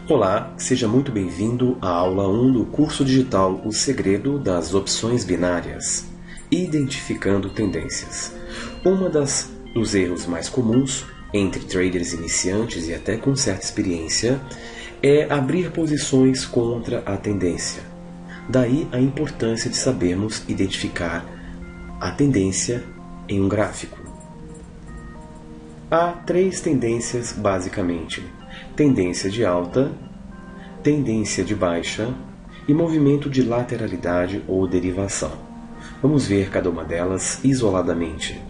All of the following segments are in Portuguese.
Olá, seja muito bem-vindo à aula 1 do curso digital O Segredo das Opções Binárias, Identificando Tendências. Dos erros mais comuns entre traders iniciantes e até com certa experiência é abrir posições contra a tendência. Daí a importância de sabermos identificar a tendência em um gráfico. Há 3 tendências basicamente: tendência de alta, tendência de baixa e movimento de lateralidade ou derivação. Vamos ver cada uma delas isoladamente.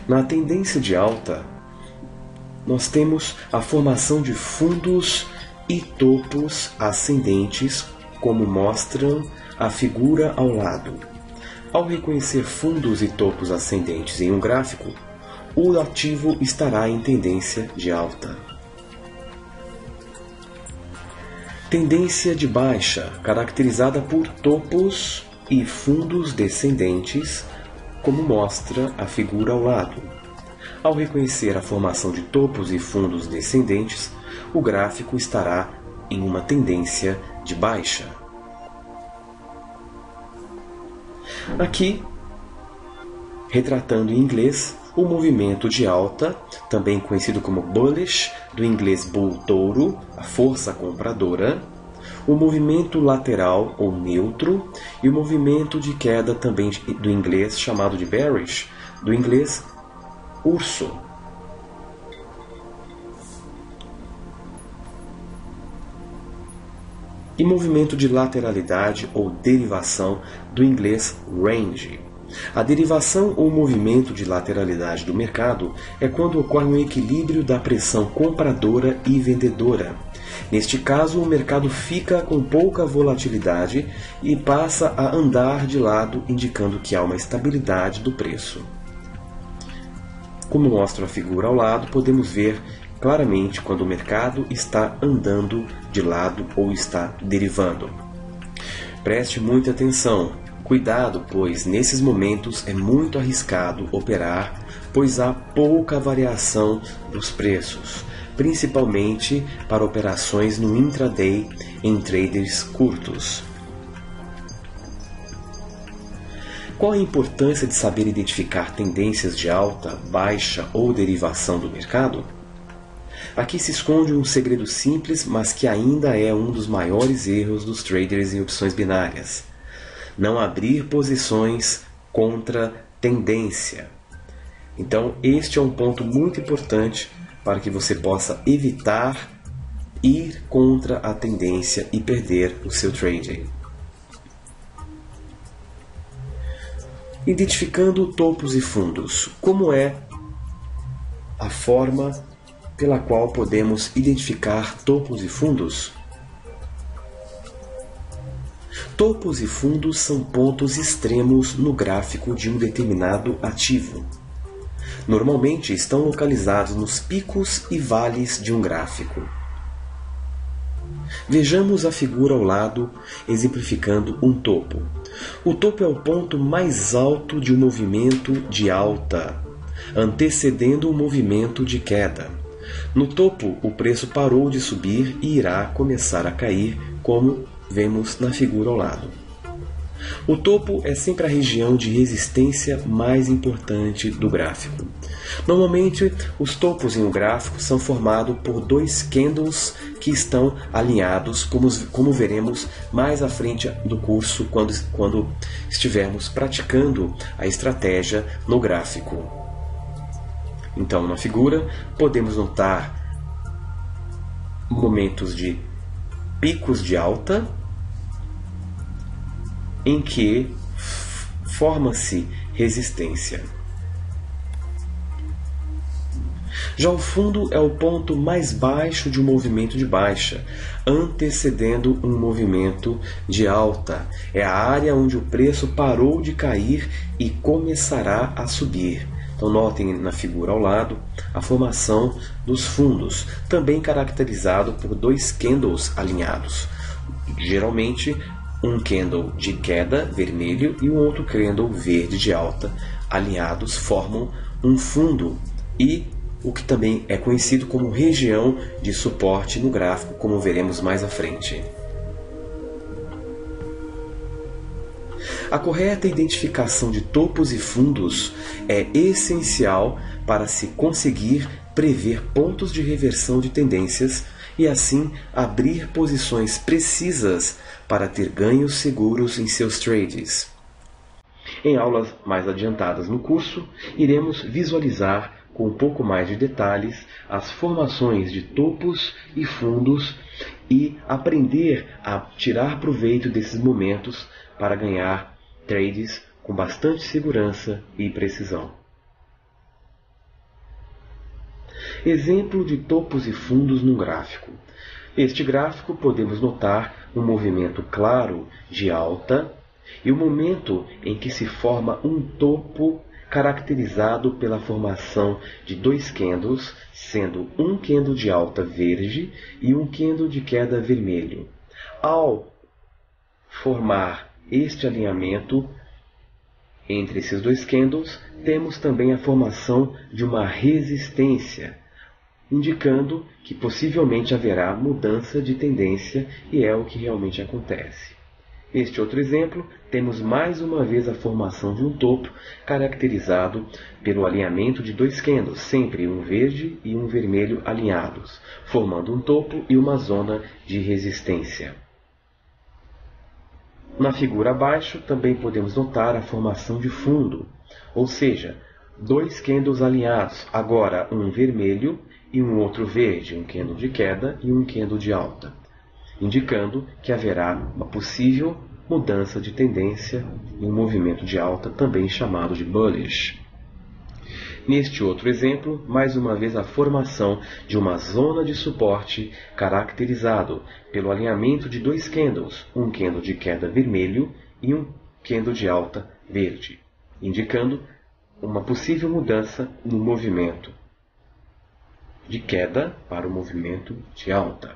Na tendência de alta, nós temos a formação de fundos e topos ascendentes, como mostram a figura ao lado. Ao reconhecer fundos e topos ascendentes em um gráfico, o ativo estará em tendência de alta. Tendência de baixa, caracterizada por topos e fundos descendentes, como mostra a figura ao lado. Ao reconhecer a formação de topos e fundos descendentes, o gráfico estará em uma tendência de baixa. Aqui, retratando em inglês, o movimento de alta, também conhecido como bullish, do inglês bull touro, a força compradora, o movimento lateral ou neutro e o movimento de queda, também do inglês chamado de bearish, do inglês urso. E movimento de lateralidade ou derivação, do inglês range. A derivação ou movimento de lateralidade do mercado é quando ocorre um equilíbrio da pressão compradora e vendedora. Neste caso, o mercado fica com pouca volatilidade e passa a andar de lado, indicando que há uma estabilidade do preço. Como mostra a figura ao lado, podemos ver claramente quando o mercado está andando de lado ou está derivando. Preste muita atenção. Cuidado, pois nesses momentos é muito arriscado operar, pois há pouca variação dos preços, principalmente para operações no intraday em traders curtos. Qual a importância de saber identificar tendências de alta, baixa ou derivação do mercado? Aqui se esconde um segredo simples, mas que ainda é um dos maiores erros dos traders em opções binárias: não abrir posições contra tendência. Então, este é um ponto muito importante para que você possa evitar ir contra a tendência e perder o seu trading. Identificando topos e fundos. Como é a forma pela qual podemos identificar topos e fundos? Topos e fundos são pontos extremos no gráfico de um determinado ativo. Normalmente estão localizados nos picos e vales de um gráfico. Vejamos a figura ao lado, exemplificando um topo. O topo é o ponto mais alto de um movimento de alta, antecedendo o movimento de queda. No topo, o preço parou de subir e irá começar a cair, como vemos na figura ao lado. O topo é sempre a região de resistência mais importante do gráfico. Normalmente, os topos em um gráfico são formados por 2 candles que estão alinhados, como veremos mais à frente do curso, quando estivermos praticando a estratégia no gráfico. Então, na figura, podemos notar momentos de picos de alta, em que forma-se resistência. Já o fundo é o ponto mais baixo de um movimento de baixa, antecedendo um movimento de alta. É a área onde o preço parou de cair e começará a subir. Então notem na figura ao lado a formação dos fundos, também caracterizado por 2 candles alinhados. Geralmente um candle de queda vermelho e um outro candle verde de alta alinhados formam um fundo, e o que também é conhecido como região de suporte no gráfico, como veremos mais à frente. A correta identificação de topos e fundos é essencial para se conseguir prever pontos de reversão de tendências e assim abrir posições precisas para ter ganhos seguros em seus trades. Em aulas mais adiantadas no curso, iremos visualizar com um pouco mais de detalhes as formações de topos e fundos e aprender a tirar proveito desses momentos para ganhar trades com bastante segurança e precisão. Exemplo de topos e fundos no gráfico. Neste gráfico podemos notar um movimento claro de alta e o momento em que se forma um topo caracterizado pela formação de dois candles, sendo um candle de alta verde e um candle de queda vermelho. Ao formar este alinhamento entre esses dois candles, temos também a formação de uma resistência, indicando que possivelmente haverá mudança de tendência, e é o que realmente acontece. Neste outro exemplo, temos mais uma vez a formação de um topo caracterizado pelo alinhamento de dois candles, sempre um verde e um vermelho alinhados, formando um topo e uma zona de resistência. Na figura abaixo, também podemos notar a formação de fundo, ou seja, dois candles alinhados, agora um vermelho e um outro verde, um candle de queda e um candle de alta, indicando que haverá uma possível mudança de tendência e um movimento de alta, também chamado de bullish. Neste outro exemplo, mais uma vez a formação de uma zona de suporte caracterizado pelo alinhamento de dois candles, um candle de queda vermelho e um candle de alta verde, indicando uma possível mudança no movimento de queda para o movimento de alta.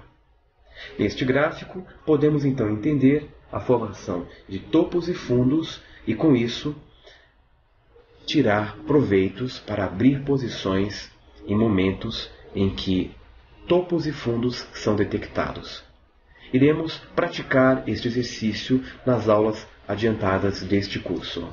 Neste gráfico, podemos então entender a formação de topos e fundos e, com isso, tirar proveitos para abrir posições em momentos em que topos e fundos são detectados. Iremos praticar este exercício nas aulas adiantadas deste curso.